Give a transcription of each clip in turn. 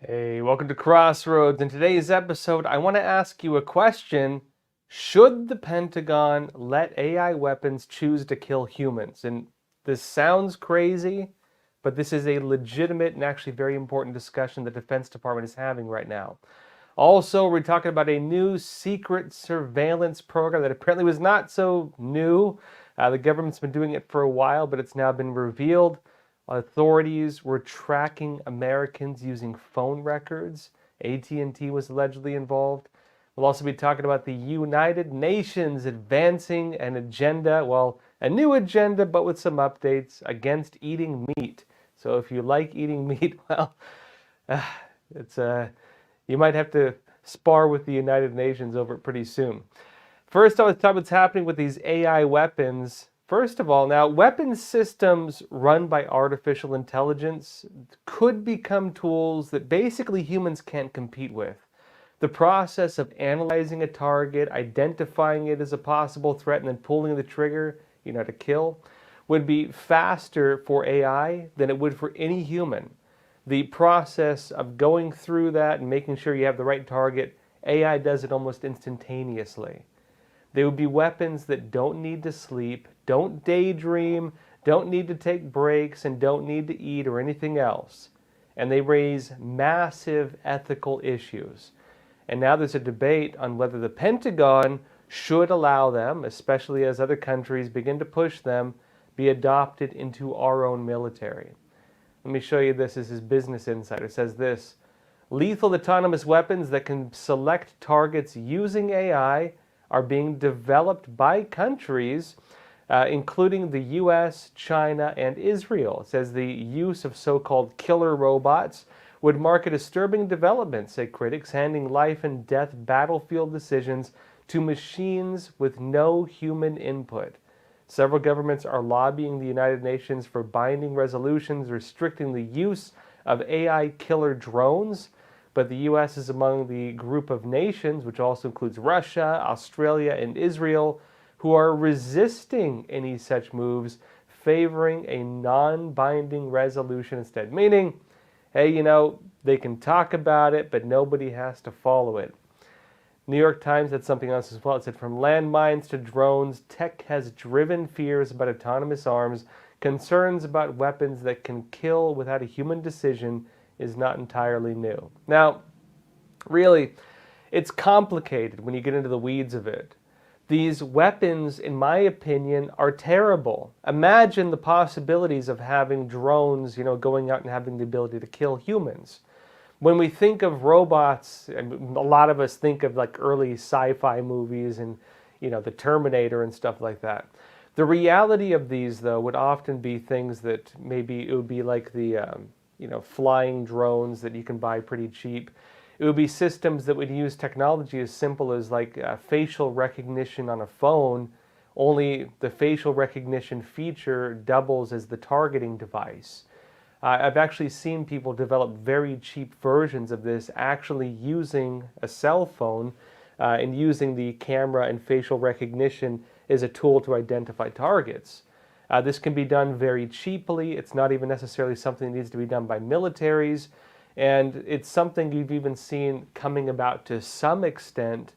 Hey, welcome to Crossroads. In today's episode, I want to ask you a question. Should the Pentagon let AI weapons choose to kill humans? And this sounds crazy, but this is a legitimate and actually very important discussion the Defense Department is having right now. Also, we're talking about a new secret surveillance program that apparently was not so new. The government's been doing it for a while, but it's now been revealed. Authorities were tracking Americans using phone records. AT&T was allegedly involved. We'll also be talking about the United Nations advancing an agenda, well, a new agenda, but with some updates against eating meat. So if you like eating meat, well, it's you might have to spar with the United Nations over it pretty soon. First, I want to talk what's happening with these AI weapons. First of all, now, weapon systems run by artificial intelligence could become tools that basically humans can't compete with. The process of analyzing a target, identifying it as a possible threat, and then pulling the trigger, to kill, would be faster for AI than it would for any human. The process of going through that and making sure you have the right target, AI does it almost instantaneously. They would be weapons that don't need to sleep, don't daydream, don't need to take breaks, and don't need to eat or anything else. And they raise massive ethical issues. And now there's a debate on whether the Pentagon should allow them, especially as other countries begin to push them, be adopted into our own military. Let me show you this. This is Business Insider. It says this: lethal autonomous weapons that can select targets using AI are being developed by countries, including the US, China, and Israel. It says the use of so-called killer robots would mark a disturbing development, say critics, handing life and death battlefield decisions to machines with no human input. Several governments are lobbying the United Nations for binding resolutions restricting the use of AI killer drones, but the U.S. is among the group of nations, which also includes Russia, Australia, and Israel, who are resisting any such moves, favoring a non-binding resolution instead. Meaning, hey, they can talk about it, but nobody has to follow it. New York Times had something else as well. It said, from landmines to drones, tech has driven fears about autonomous arms. Concerns about weapons that can kill without a human decision is not entirely new. Now, really, it's complicated when you get into the weeds of it. These weapons, in my opinion, are terrible. Imagine the possibilities of having drones, going out and having the ability to kill humans. When we think of robots, a lot of us think of like early sci-fi movies and, the Terminator and stuff like that. The reality of these, though, would often be things that maybe it would be like the flying drones that you can buy pretty cheap. It would be systems that would use technology as simple as like facial recognition on a phone, only the facial recognition feature doubles as the targeting device. I've actually seen people develop very cheap versions of this actually using a cell phone and using the camera and facial recognition as a tool to identify targets. This can be done very cheaply. It's not even necessarily something that needs to be done by militaries. And it's something you've even seen coming about to some extent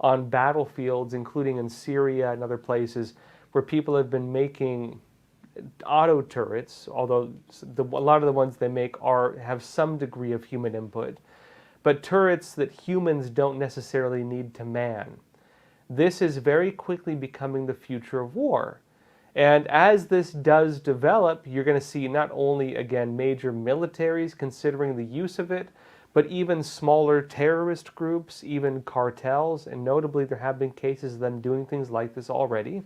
on battlefields, including in Syria and other places, where people have been making auto turrets, although a lot of the ones they make have some degree of human input, but turrets that humans don't necessarily need to man. This is very quickly becoming the future of war. And as this does develop, you're going to see not only, again, major militaries considering the use of it, but even smaller terrorist groups, even cartels, and notably there have been cases of them doing things like this already.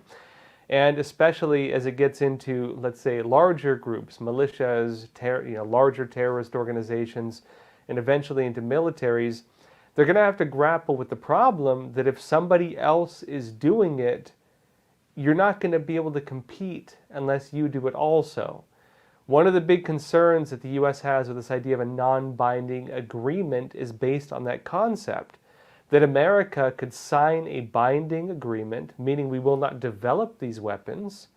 And especially as it gets into, let's say, larger groups, militias, larger terrorist organizations, and eventually into militaries, they're going to have to grapple with the problem that if somebody else is doing it, you're not going to be able to compete unless you do it also. One of the big concerns that the U.S. has with this idea of a non-binding agreement is based on that concept, that America could sign a binding agreement, meaning we will not develop these weapons,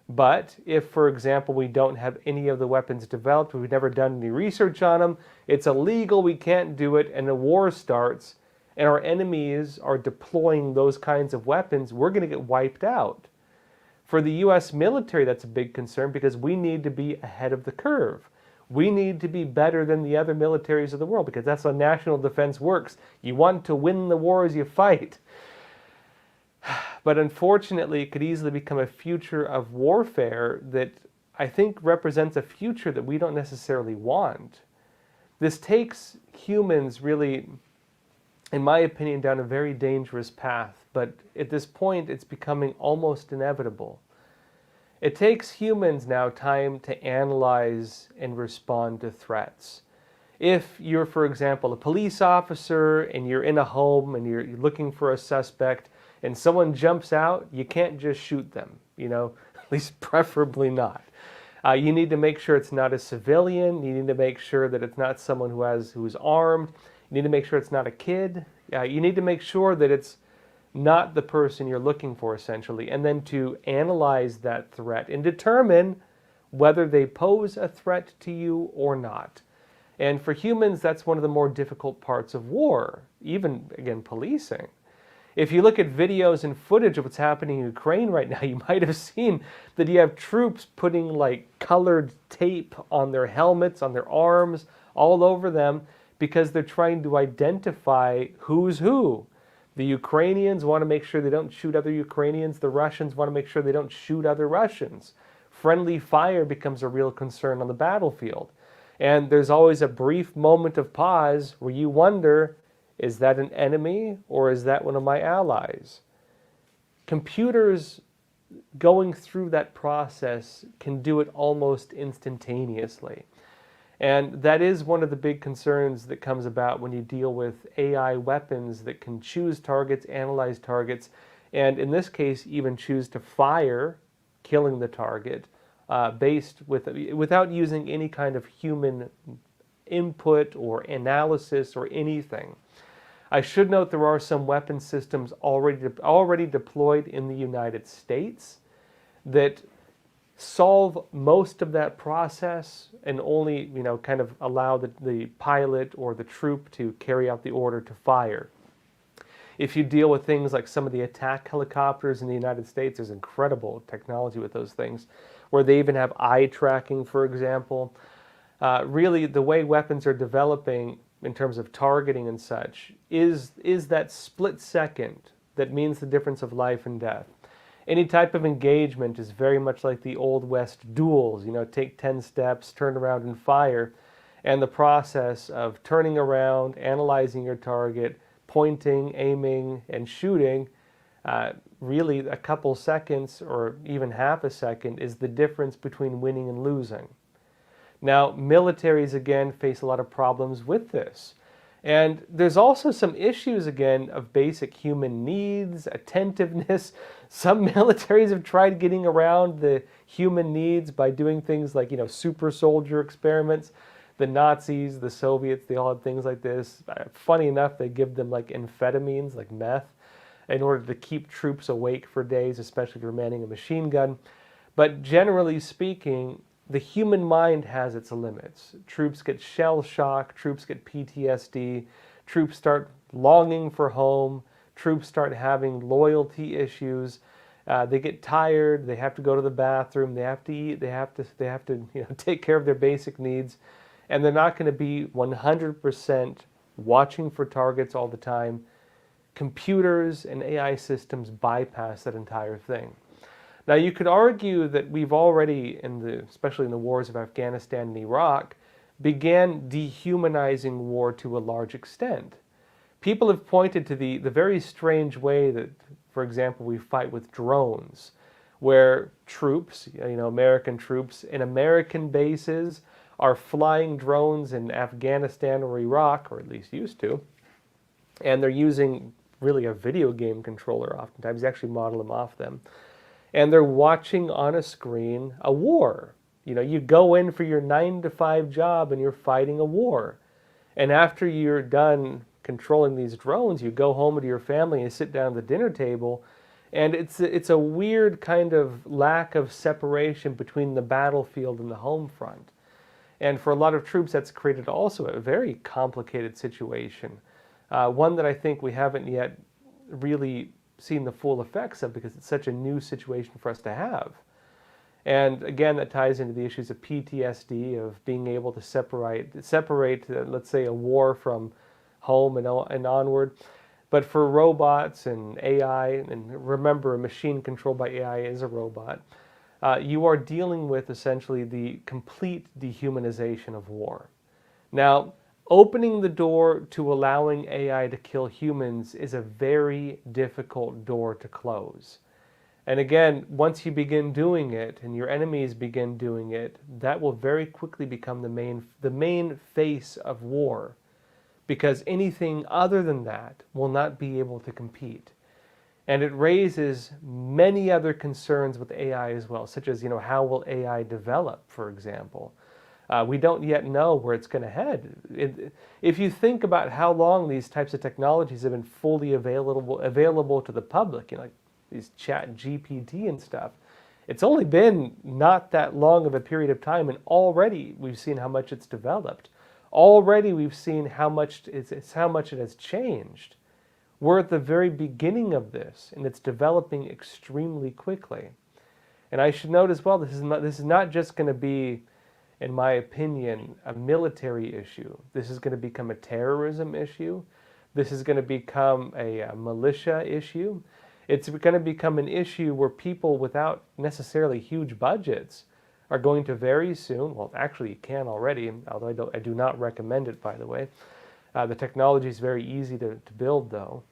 But if, for example, we don't have any of the weapons developed, we've never done any research on them, it's illegal, we can't do it, and a war starts, and our enemies are deploying those kinds of weapons, we're going to get wiped out. For the U.S. military, that's a big concern because we need to be ahead of the curve. We need to be better than the other militaries of the world because that's how national defense works. You want to win the wars you fight. But unfortunately, it could easily become a future of warfare that I think represents a future that we don't necessarily want. This takes humans really, in my opinion, down a very dangerous path. But at this point, it's becoming almost inevitable. It takes humans now time to analyze and respond to threats. If you're, for example, a police officer and you're in a home and you're looking for a suspect and someone jumps out, you can't just shoot them, at least preferably not. You need to make sure it's not a civilian. You need to make sure that it's not someone who's armed. You need to make sure it's not a kid. You need to make sure that it's not the person you're looking for, essentially, and then to analyze that threat and determine whether they pose a threat to you or not. And for humans, that's one of the more difficult parts of war, even, again, policing. If you look at videos and footage of what's happening in Ukraine right now, you might have seen that you have troops putting colored tape on their helmets, on their arms, all over them, because they're trying to identify who's who. The Ukrainians want to make sure they don't shoot other Ukrainians. The Russians want to make sure they don't shoot other Russians. Friendly fire becomes a real concern on the battlefield. And there's always a brief moment of pause where you wonder, is that an enemy or is that one of my allies? Computers going through that process can do it almost instantaneously. And that is one of the big concerns that comes about when you deal with AI weapons that can choose targets, analyze targets, and in this case even choose to fire, killing the target, without using any kind of human input or analysis or anything. I should note there are some weapon systems already deployed in the United States that solve most of that process and only, kind of allow the pilot or the troop to carry out the order to fire. If you deal with things like some of the attack helicopters in the United States, there's incredible technology with those things, where they even have eye tracking, for example. Really, the way weapons are developing in terms of targeting and such is that split second that means the difference of life and death. Any type of engagement is very much like the Old West duels, take 10 steps, turn around and fire. And the process of turning around, analyzing your target, pointing, aiming, and shooting, really a couple seconds or even half a second is the difference between winning and losing. Now, militaries, again, face a lot of problems with this. And there's also some issues, again, of basic human needs, attentiveness. Some militaries have tried getting around the human needs by doing things like, super soldier experiments. The Nazis, the Soviets, they all had things like this. Funny enough, they give them amphetamines, like meth, in order to keep troops awake for days, especially if you're manning a machine gun. But generally speaking, the human mind has its limits. Troops get shell shock, troops get PTSD, troops start longing for home, troops start having loyalty issues, they get tired, they have to go to the bathroom, they have to eat, they have to take care of their basic needs, and they're not going to be 100% watching for targets all the time. Computers and AI systems bypass that entire thing. Now, you could argue that we've already, especially in the wars of Afghanistan and Iraq, began dehumanizing war to a large extent. People have pointed to the very strange way that, for example, we fight with drones, where troops, American troops in American bases are flying drones in Afghanistan or Iraq, or at least used to, and they're using really a video game controller oftentimes. They actually model them off them. And they're watching on a screen a war. You go in for your 9-to-5 job and you're fighting a war. And after you're done controlling these drones, you go home to your family and sit down at the dinner table And it's a weird kind of lack of separation between the battlefield and the home front. And for a lot of troops, that's created also a very complicated situation. One that I think we haven't yet really seen the full effects of because it's such a new situation for us to have. And again, that ties into the issues of PTSD, of being able to separate let's say, a war from home and onward. But for robots and AI, and remember, a machine controlled by AI is a robot, you are dealing with essentially the complete dehumanization of war. Now, opening the door to allowing AI to kill humans is a very difficult door to close. And again, once you begin doing it and your enemies begin doing it, that will very quickly become the main face of war, because anything other than that will not be able to compete. And it raises many other concerns with AI as well, such as, how will AI develop, for example? We don't yet know where it's going to head. If you think about how long these types of technologies have been fully available to the public, like these chat GPT and stuff, it's only been not that long of a period of time, and already we've seen how much it's developed. Already we've seen how much it has changed. We're at the very beginning of this, and it's developing extremely quickly. And I should note as well, this is not just going to be, in my opinion, a military issue. This is going to become a terrorism issue. This is going to become a militia issue. It's going to become an issue where people without necessarily huge budgets are going to very soon, well, actually you can already, although I do not recommend it, by the way. The technology is very easy to build, though.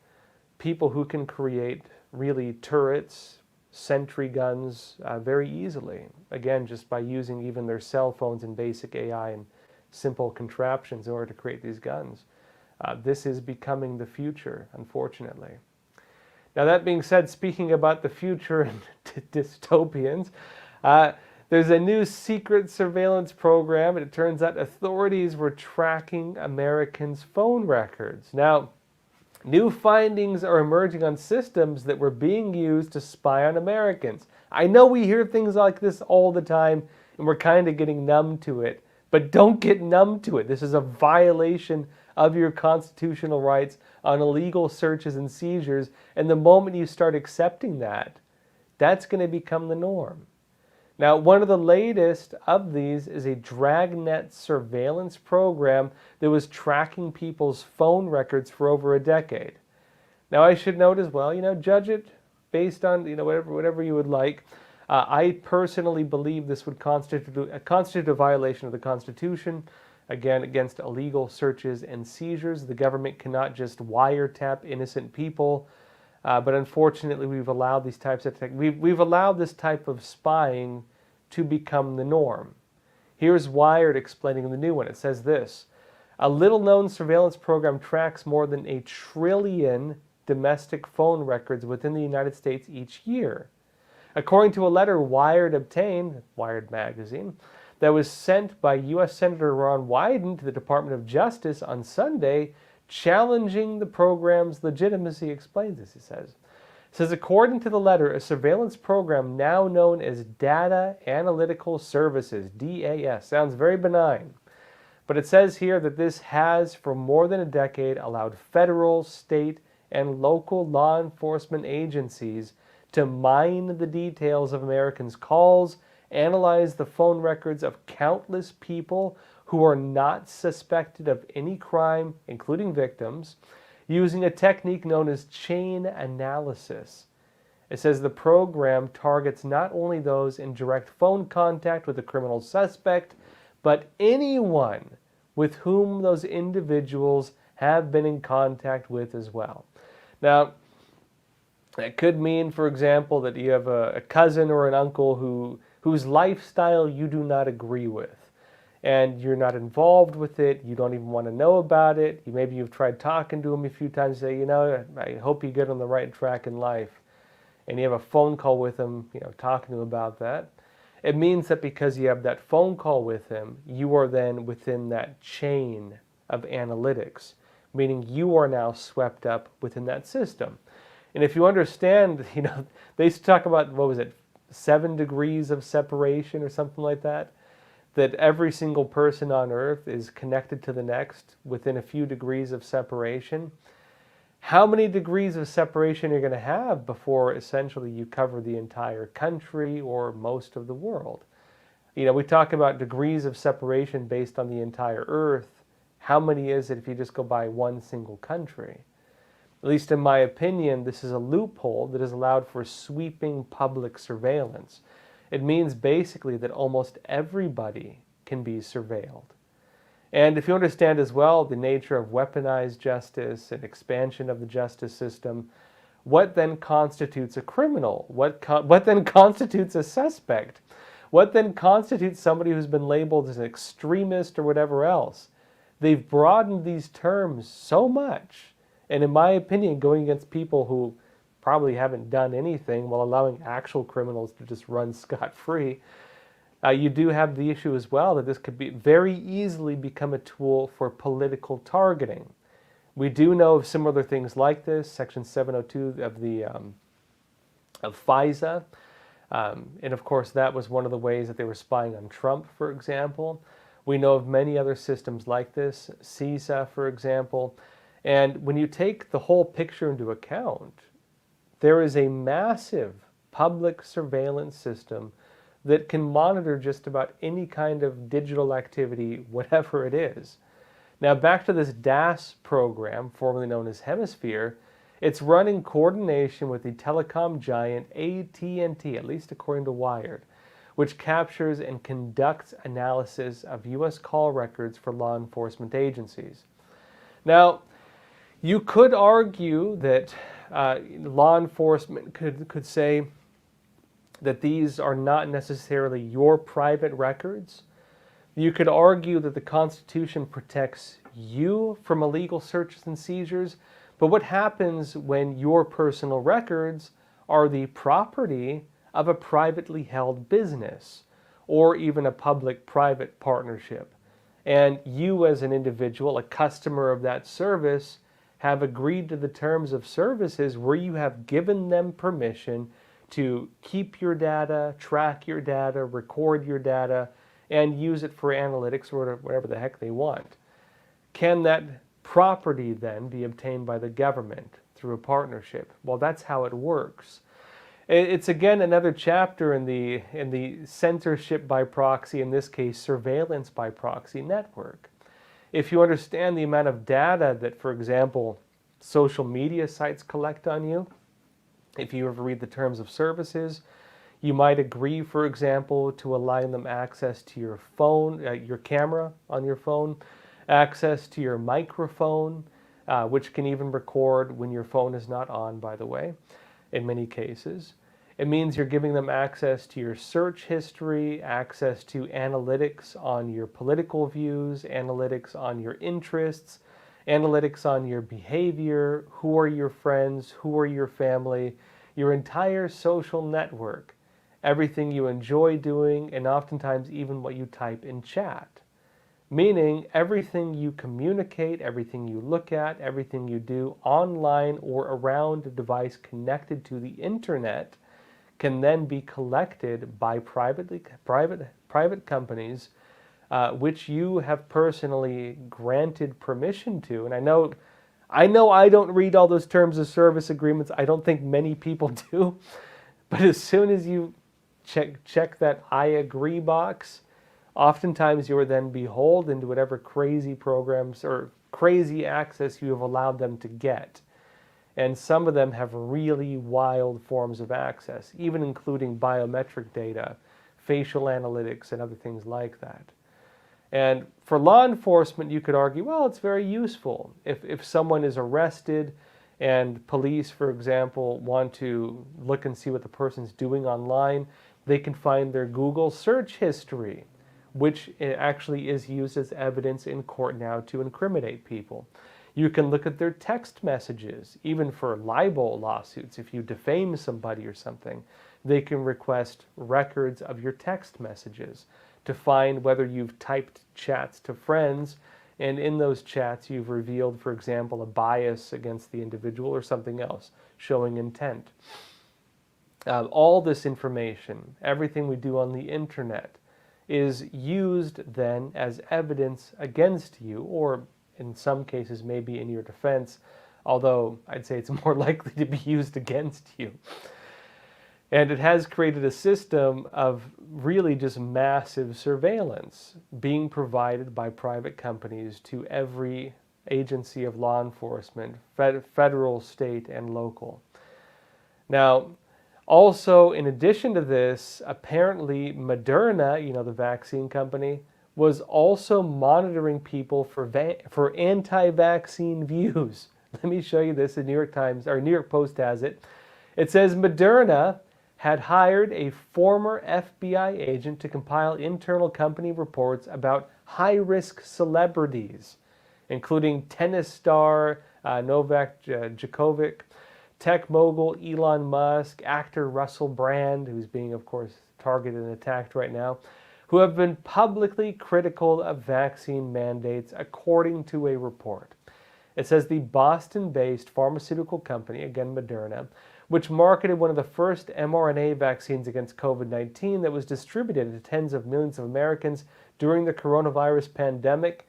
People who can create really turrets, sentry guns very easily. Again, just by using even their cell phones and basic AI and simple contraptions in order to create these guns. This is becoming the future, unfortunately. Now, that being said, speaking about the future and dystopians, there's a new secret surveillance program, and it turns out authorities were tracking Americans' phone records. Now, new findings are emerging on systems that were being used to spy on Americans. I know we hear things like this all the time, and we're kind of getting numb to it, but don't get numb to it. This is a violation of your constitutional rights on illegal searches and seizures, and the moment you start accepting that, that's going to become the norm. Now, one of the latest of these is a dragnet surveillance program that was tracking people's phone records for over a decade. Now, I should note as well, judge it based on, whatever you would like. I personally believe this would constitute a violation of the Constitution, again, against illegal searches and seizures. The government cannot just wiretap innocent people. But unfortunately, we've allowed these types of we've allowed this type of spying to become the norm. Here's Wired explaining the new one. It says this: a little-known surveillance program tracks more than 1 trillion domestic phone records within the United States each year. According to a letter Wired obtained, Wired magazine, that was sent by U.S. Senator Ron Wyden to the Department of Justice on Sunday, challenging the program's legitimacy, explains this, he says. It says, according to the letter, a surveillance program now known as Data Analytical Services, DAS, sounds very benign. But it says here that this has, for more than a decade, allowed federal, state, and local law enforcement agencies to mine the details of Americans' calls, analyze the phone records of countless people who are not suspected of any crime, including victims, using a technique known as chain analysis. It says the program targets not only those in direct phone contact with a criminal suspect, but anyone with whom those individuals have been in contact with as well. Now, that could mean, for example, that you have a cousin or an uncle whose lifestyle you do not agree with, and you're not involved with it, you don't even want to know about it. Maybe you've tried talking to him a few times, say, I hope you get on the right track in life. And you have a phone call with him, talking to him about that. It means that because you have that phone call with him, you are then within that chain of analytics, meaning you are now swept up within that system. And if you understand, they used to talk about, what was it, 7 degrees of separation or something like that, that every single person on Earth is connected to the next within a few degrees of separation. How many degrees of separation are you going to have before essentially you cover the entire country or most of the world? We talk about degrees of separation based on the entire Earth. How many is it if you just go by one single country? At least in my opinion, this is a loophole that has allowed for sweeping public surveillance. It means basically that almost everybody can be surveilled. And if you understand as well the nature of weaponized justice and expansion of the justice system, what then constitutes a criminal? What then constitutes a suspect? What then constitutes somebody who's been labeled as an extremist or whatever else? They've broadened these terms so much, and in my opinion, going against people who probably haven't done anything while allowing actual criminals to just run scot-free. You do have the issue as well that this could be very easily become a tool for political targeting. We do know of similar things like this, Section 702 of FISA. And of course, that was one of the ways that they were spying on Trump, for example. We know of many other systems like this, CISA, for example. And when you take the whole picture into account, there is a massive public surveillance system that can monitor just about any kind of digital activity, whatever it is. Now, back to this DAS program, formerly known as Hemisphere, it's run in coordination with the telecom giant AT&T, at least according to Wired, which captures and conducts analysis of U.S. call records for law enforcement agencies. Now, you could argue that law enforcement could say that these are not necessarily your private records. You could argue that the Constitution protects you from illegal searches and seizures, but what happens when your personal records are the property of a privately held business or even a public-private partnership, and you as an individual, a customer of that service, have agreed to the terms of services where you have given them permission to keep your data, track your data, record your data, and use it for analytics or whatever the heck they want? Can that property then be obtained by the government through a partnership? Well, that's how it works. It's again another chapter in the censorship by proxy, in this case surveillance by proxy network. If you understand the amount of data that, for example, social media sites collect on you, if you ever read the terms of services, you might agree, for example, to allowing them access to your phone, your camera on your phone, access to your microphone, which can even record when your phone is not on, by the way, in many cases. It means you're giving them access to your search history, access to analytics on your political views, analytics on your interests, analytics on your behavior, who are your friends, who are your family, your entire social network, everything you enjoy doing, and oftentimes even what you type in chat. Meaning everything you communicate, everything you look at, everything you do online or around a device connected to the internet can then be collected by private companies, which you have personally granted permission to. And I know I don't read all those terms of service agreements. I don't think many people do. But as soon as you check that I agree box, oftentimes you are then beholden to whatever crazy programs or crazy access you have allowed them to get. And some of them have really wild forms of access, even including biometric data, facial analytics, and other things like that. And for law enforcement, you could argue, well, it's very useful. If someone is arrested and police, for example, want to look and see what the person's doing online, they can find their Google search history, which actually is used as evidence in court now to incriminate people. You can look at their text messages, even for libel lawsuits. If you defame somebody or something, they can request records of your text messages to find whether you've typed chats to friends And in those chats, you've revealed, for example, a bias against the individual or something else, showing intent. All this information, everything we do on the internet, is used then as evidence against you, or in some cases maybe in your defense, although I'd say it's more likely to be used against you. And it has created a system of really just massive surveillance being provided by private companies to every agency of law enforcement, federal, state, and local. Now, also, in addition to this, apparently Moderna, the vaccine company, was also monitoring people for anti-vaccine views. Let me show you this. The New York Times, or New York Post has it. It says Moderna had hired a former FBI agent to compile internal company reports about high-risk celebrities, including tennis star Novak Djokovic, tech mogul Elon Musk, actor Russell Brand, who's being, of course, targeted and attacked right now, who have been publicly critical of vaccine mandates, according to a report. It says the Boston-based pharmaceutical company, again Moderna, which marketed one of the first mRNA vaccines against COVID-19 that was distributed to tens of millions of Americans during the coronavirus pandemic,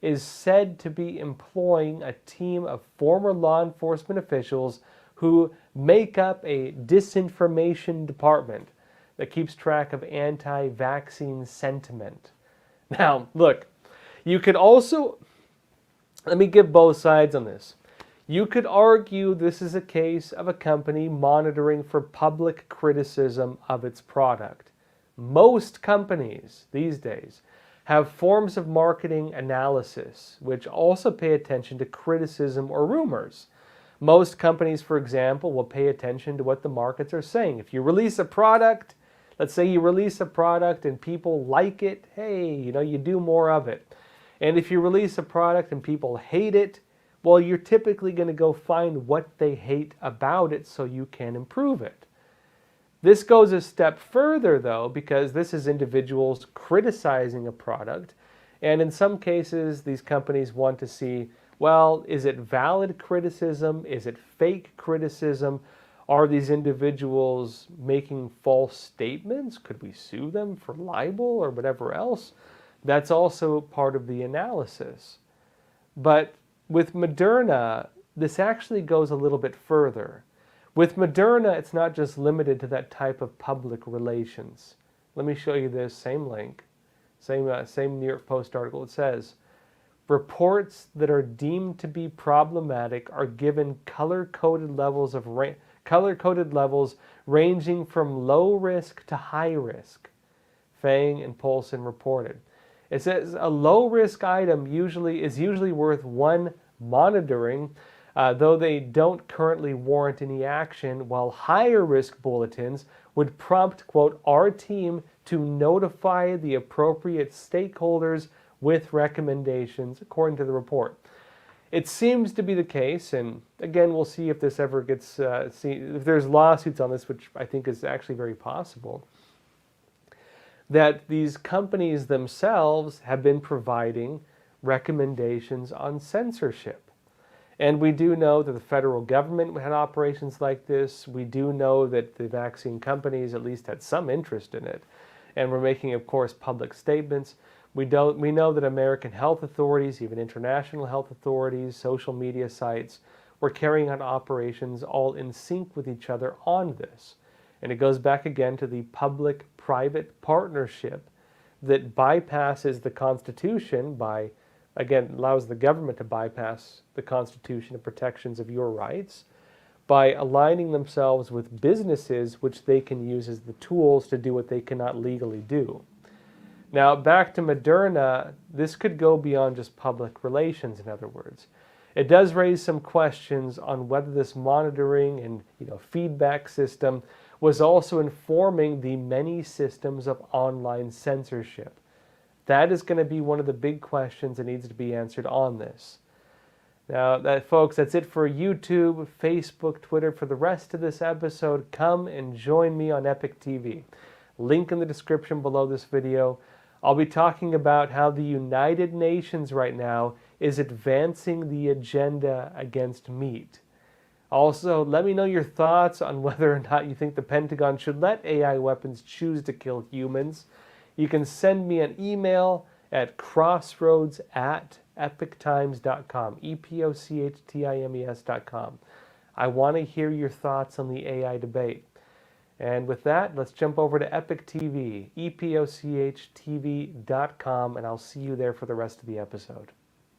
is said to be employing a team of former law enforcement officials who make up a disinformation department that keeps track of anti-vaccine sentiment. Now, look, you could also, let me give both sides on this. You could argue this is a case of a company monitoring for public criticism of its product. Most companies these days have forms of marketing analysis which also pay attention to criticism or rumors. Most companies, for example, will pay attention to what the markets are saying. If you release a product, let's say you release a product and people like it, hey, you do more of it. And if you release a product and people hate it, well, you're typically going to go find what they hate about it so you can improve it. This goes a step further, though, because this is individuals criticizing a product. And in some cases, these companies want to see, well, is it valid criticism? Is it fake criticism? Are these individuals making false statements? Could we sue them for libel or whatever else? That's also part of the analysis. But with Moderna, this actually goes a little bit further. With Moderna, it's not just limited to that type of public relations. Let me show you this same link, same New York Post article. It says, reports that are deemed to be problematic are given color-coded levels ranging from low risk to high risk, Fang and Paulson reported. It says a low-risk item is usually worth one monitoring, though they don't currently warrant any action, while higher-risk bulletins would prompt, quote, our team to notify the appropriate stakeholders with recommendations, according to the report. It seems to be the case, and again, we'll see if this ever gets, if there's lawsuits on this, which I think is actually very possible, that these companies themselves have been providing recommendations on censorship. And we do know that the federal government had operations like this. We do know that the vaccine companies at least had some interest in it. And we're making, of course, public statements. We know that American health authorities, even international health authorities, social media sites, were carrying out operations all in sync with each other on this. And it goes back again to the public-private partnership that bypasses the Constitution by, again, allows the government to bypass the Constitution and protections of your rights by aligning themselves with businesses which they can use as the tools to do what they cannot legally do. Now, back to Moderna, this could go beyond just public relations, in other words. It does raise some questions on whether this monitoring and feedback system was also informing the many systems of online censorship. That is going to be one of the big questions that needs to be answered on this. Now, folks, that's it for YouTube, Facebook, Twitter. For the rest of this episode, come and join me on Epoch TV. Link in the description below this video. I'll be talking about how the United Nations right now is advancing the agenda against meat. Also, let me know your thoughts on whether or not you think the Pentagon should let AI weapons choose to kill humans. You can send me an email at crossroads@epochtimes.com, EpochTimes.com. I want to hear your thoughts on the AI debate. And with that, let's jump over to Epoch TV, EpochTV.com, and I'll see you there for the rest of the episode.